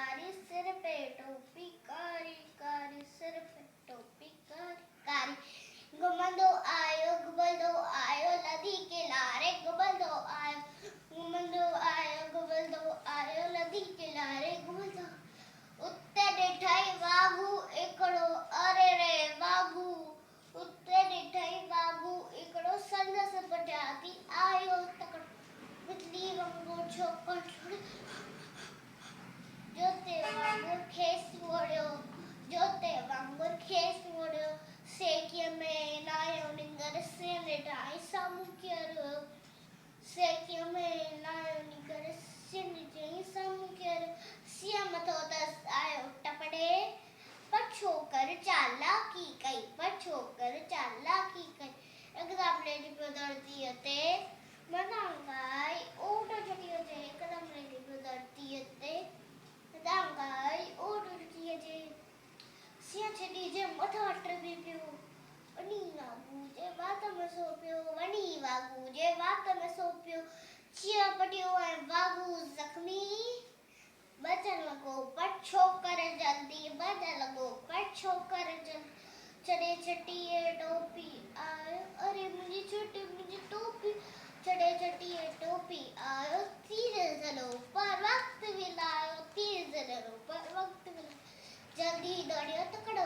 कारी सिर पे टोपी कारी कारी सिर पे टोपी कारी कारी गुमंदो आयो नदी किनारे गुमंदो आयो नदी किनारे गुमंदो उत्ते ॾिठई वाघू हिकिड़ो अरे रे वाघू उत्ते ॾिठई वाघू हिकिड़ो संदसि पुठियां आयो तकड़ो बिजली वांगुरु छोकिरो जोते वांगुरु खेसि मोड़ियो सेकीअ में नायो निंगर सिर ॾिठाई साम्हूं कियो सेकीअ में नायो निंगर सिर ॾिठाई साम्हूं कियो सिया मथो दस आयो टपड़े पर छोकर चालाकी कई एग्जाम लेडी पियो धरतीअ ते मनांगाई ऊट छॾियो जे हिकदमि लेडी पियो धरतीअ ते मनांगाई ऊट छॾियो जे सिया छॾी जे मथां टपी पियो वञी वाघू जे वात में सो पियो चिया पटियो ऐं वाघू ज़ख़्मी बचण लॻो पर छोकर जल्दी छॾे छटीह टोपी आयो अरे मुंहिंजी टोपी छॾे छटीह टोपी आयो तीर ज़रो पर वक़्तु विलायो जल्दी दौड़ियो तकड़ो